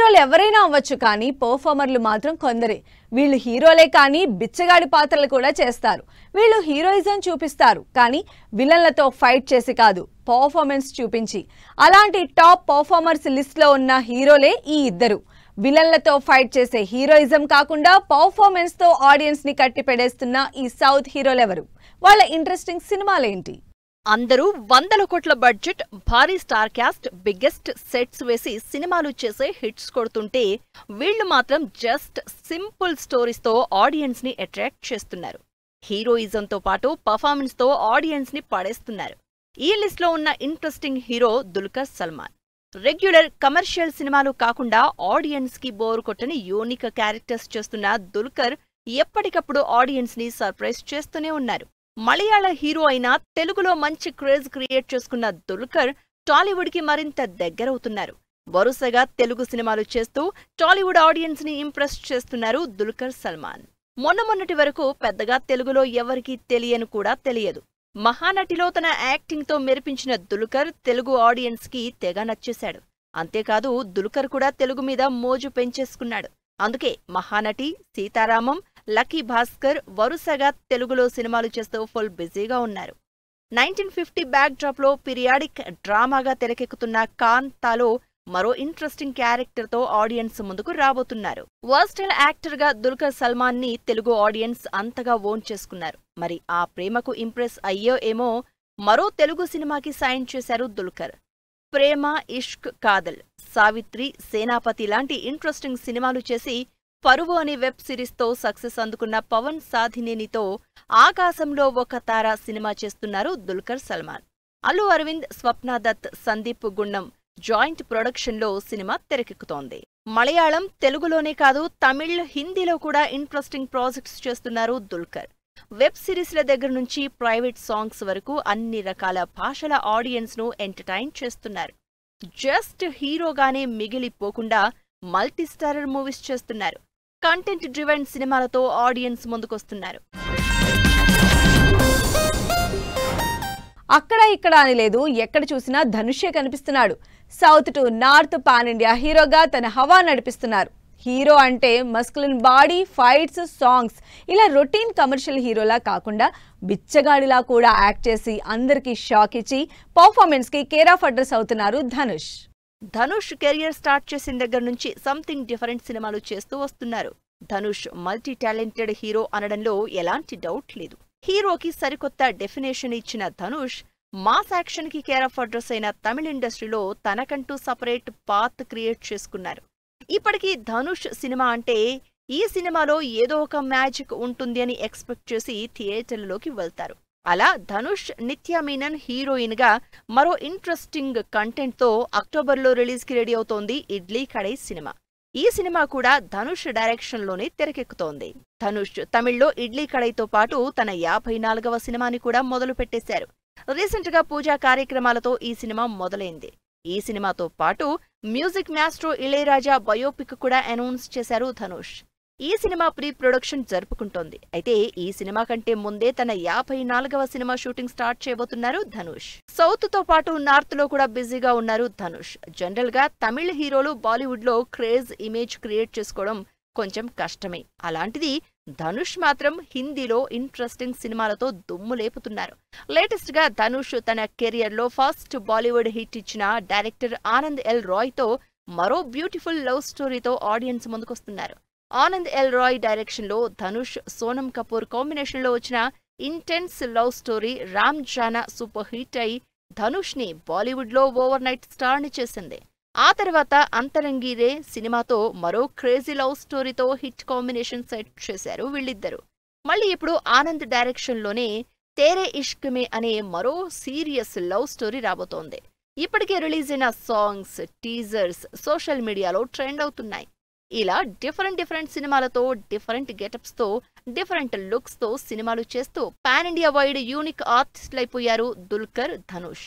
హీరోలు ఎవరైనా అవ్వచ్చు కానీ పర్ఫార్మర్లు మాత్రం కొందరే. వీళ్ళు హీరోలే కానీ బిచ్చగాడి పాత్రలు కూడా చేస్తారు. వీళ్ళు హీరోయిజం చూపిస్తారు కానీ విలన్లతో ఫైట్ చేసి కాదు, పర్ఫార్మెన్స్ చూపించి. అలాంటి టాప్ పర్ఫార్మర్స్ లిస్ట్ లో ఉన్న హీరోలే ఈ ఇద్దరు. విలన్లతో ఫైట్ చేసే హీరోయిజం కాకుండా పర్ఫార్మెన్స్ తో ఆడియన్స్ ని కట్టిపెడేస్తున్న ఈ సౌత్ హీరోలెవరు? వాళ్ళ ఇంట్రెస్టింగ్ సినిమాలేంటి? అందరూ వందల కోట్ల బడ్జెట్, భారీ స్టార్ క్యాస్ట్, బిగ్గెస్ట్ సెట్స్ వేసి సినిమాలు చేసే హిట్స్ కొడుతుంటే వీళ్ళు మాత్రం జస్ట్ సింపుల్ స్టోరీస్ తో ఆడియన్స్ ని అట్రాక్ట్ చేస్తున్నారు. హీరోయిజంతో పాటు పర్ఫార్మెన్స్ తో ఆడియన్స్ ని పడేస్తున్నారు. ఈ లిస్ట్ లో ఉన్న interesting hero Dulquer Salman. Regular commercial సినిమాలు కాకుండా ఆడియన్స్ కి బోర్ కొట్టని యూనిక్ క్యారెక్టర్స్ చేస్తున్న దుల్కర్ ఎప్పటికప్పుడు ఆడియన్స్ ని సర్ప్రైజ్ చేస్తూనే ఉన్నారు. మలయాళ హీరో అయినా తెలుగులో మంచి క్రేజ్ క్రియేట్ చేసుకున్న దుల్కర్ టాలీవుడ్ కి మరింత దగ్గరవుతున్నారు. వరుసగా తెలుగు సినిమాలు చేస్తూ టాలీవుడ్ ఆడియన్స్ ని ఇంప్రెస్ చేస్తున్నారు దుల్కర్ సల్మాన్. మొన్నటి వరకు పెద్దగా తెలుగులో ఎవరికీ తెలియని కూడా తెలియదు. మహానటిలో తన యాక్టింగ్ తో మెరిపించిన దుల్కర్ తెలుగు ఆడియన్స్ కి తెగ నచ్చేశాడు. అంతేకాదు దుల్కర్ కూడా తెలుగు మీద మోజు పెంచేసుకున్నాడు. అందుకే మహానటి, సీతారామం, లక్కీ భాస్కర్ వరుసగా తెలుగులో సినిమాలు చేస్తూ ఫుల్ బిజీగా ఉన్నారు. 1950 బ్యాక్ డ్రాప్ లో పీరియాడిక్ డ్రామాగా తెరకెక్కుతున్న కాంతాలో మరో ఇంట్రెస్టింగ్ క్యారెక్టర్ తో ఆడియన్స్ ముందుకు రాబోతున్నారు. వర్స్టైల్ యాక్టర్ గా దుల్కర్ సల్మాన్ ని తెలుగు ఆడియన్స్ అంతగా ఓన్ చేసుకున్నారు. మరి ఆ ప్రేమకు ఇంప్రెస్ అయ్యో ఏమో మరో తెలుగు సినిమాకి సైన్ చేశారు దుల్కర్. ప్రేమ, ఇష్క్, కాదల్, సావిత్రి, సేనాపతి లాంటి ఇంట్రెస్టింగ్ సినిమాలు చేసి పరువు అనే వెబ్ సిరీస్ తో సక్సెస్ అందుకున్న పవన్ సాధినేనితో ఆకాశంలో ఒక తార సినిమా చేస్తున్నారు దుల్కర్ సల్మాన్. అల్లు అరవింద్, స్వప్న దత్, సందీప్ గుండం జాయింట్ ప్రొడక్షన్ లో సినిమా తెరకెక్కుతోంది. మలయాళం, తెలుగులోనే కాదు తమిళ్, హిందీలో కూడా ఇంట్రెస్టింగ్ ప్రాజెక్ట్స్ చేస్తున్నారు దుల్కర్. వెబ్ సిరీస్ల దగ్గర నుంచి ప్రైవేట్ సాంగ్స్ వరకు అన్ని రకాల భాషల ఆడియన్స్ ను ఎంటర్టైన్ చేస్తున్నారు. జస్ట్ హీరోగానే మిగిలిపోకుండా మల్టీస్టారర్ మూవీస్ చేస్తున్నారు. కంటెంట్ డ్రివెన్ సినిమాలతో ఆడియన్స్ ముందుకొస్తున్నారు. అక్కడ ఇక్కడ అని లేదు, ఎక్కడ చూసినా ధనుషే కనిపిస్తున్నాడు. South to north pan India హీరోగా తన హవా నడిపిస్తున్నారు. హీరో అంటే మస్కులిన్ బాడీ, ఫైట్స్, సాంగ్స్ ఇలా రొటీన్ కమర్షియల్ హీరోలా కాకుండా బిచ్చగాడిలా కూడా యాక్ట్ చేసి అందరికీ షాక్ ఇచ్చి పర్ఫార్మెన్స్ కి కేర్ ఆఫ్ అడ్రస్ అవుతున్నారు ధనుష్. ధనుష్ కెరియర్ స్టార్ట్ చేసిన దగ్గర నుంచి సంథింగ్ డిఫరెంట్ సినిమాలు చేస్తూ వస్తున్నారు. ధనుష్ మల్టీ టాలెంటెడ్ హీరో అనడంలో ఎలాంటి డౌట్ లేదు. హీరోకి సరికొత్త డెఫినేషన్ ఇచ్చిన ధనుష్ మాస్ యాక్షన్ కి కేర్ ఆఫ్ అడ్రస్ అయిన తమిళ ఇండస్ట్రీలో తనకంటూ సపరేట్ పాత్ క్రియేట్ చేసుకున్నారు. ఇప్పటికీ ధనుష్ సినిమా అంటే ఈ సినిమాలో ఏదో ఒక మ్యాజిక్ ఉంటుంది అని ఎక్స్పెక్ట్ చేసి థియేటర్లలోకి వెళ్తారు. అలా ధనుష్, నిత్యా మీనన్ హీరోయిన్ గా మరో ఇంట్రెస్టింగ్ కంటెంట్ తో అక్టోబర్లో రిలీజ్ కి రెడీ అవుతోంది ఇడ్లీ కడై సినిమా. ఈ సినిమా కూడా ధనుష్ డైరెక్షన్ లోనే తెరకెక్కుతోంది. ధనుష్ తమిళ్లో ఇడ్లీ కడైతో పాటు తన 54వ సినిమాని కూడా మొదలు పెట్టేశారు. రీసెంట్ గా పూజా కార్యక్రమాలతో ఈ సినిమా మొదలైంది. ఈ సినిమాతో పాటు మ్యూజిక్ మాస్ట్రో ఇళయరాజా బయోపిక్ కూడా అనౌన్స్ చేశారు ధనుష్. ఈ సినిమా ప్రీ ప్రొడక్షన్ జరుపుకుంటోంది. అయితే ఈ సినిమా కంటే ముందే తన 54వ సినిమా షూటింగ్ స్టార్ట్ చేయబోతున్నారు ధనుష్. సౌత్ తో పాటు నార్త్ లో కూడా బిజీగా ఉన్నారు ధనుష్. జనరల్ గా తమిళ హీరోలు బాలీవుడ్ లో క్రేజ్ ఇమేజ్ క్రియేట్ చేసుకోవడం కొంచెం కష్టమే. అలాంటిది ధనుష్ మాత్రం హిందీలో ఇంట్రెస్టింగ్ సినిమాలతో దుమ్ము లేపుతున్నారు. లేటెస్ట్ గా ధనుష్ తన కెరియర్ లో ఫస్ట్ బాలీవుడ్ హిట్ ఇచ్చిన డైరెక్టర్ ఆనంద్ ఎల్ రాయ్ తో మరో బ్యూటిఫుల్ లవ్ స్టోరీతో ఆడియన్స్ ముందుకొస్తున్నారు. ఆనంద్ ఎల్ రాయ్ డైరెక్షన్ లో ధనుష్, సోనం కపూర్ కాంబినేషన్ లో వచ్చిన intense love story Raanjhanaa super hit అయి ధనుష్ ని బాలీవుడ్ లో ఓవర్ నైట్ స్టార్ ని చేసింది. ఆ తర్వాత అంతరంగిరే సినిమాతో మరో క్రేజీ లవ్ స్టోరీతో హిట్ కాంబినేషన్ సెట్ చేశారు వీళ్ళిద్దరు. మళ్ళీ ఇప్పుడు ఆనంద్ డైరెక్షన్ లోనే తేరే ఇష్క్ మే అనే మరో సీరియస్ లవ్ స్టోరీ రాబోతోంది. ఇప్పటికే రిలీజ్ అయిన సాంగ్స్, టీజర్స్ సోషల్ మీడియాలో ట్రెండ్ అవుతున్నాయి. ఇలా డిఫరెంట్ సినిమాలతో, డిఫరెంట్ గెటప్స్ తో, డిఫరెంట్ లుక్స్ తో సినిమాలు చేస్తూ పాన్ ఇండియా వైడ్ యూనిక్ ఆర్టిస్టులైపోయారు దుల్కర్, ధనుష్.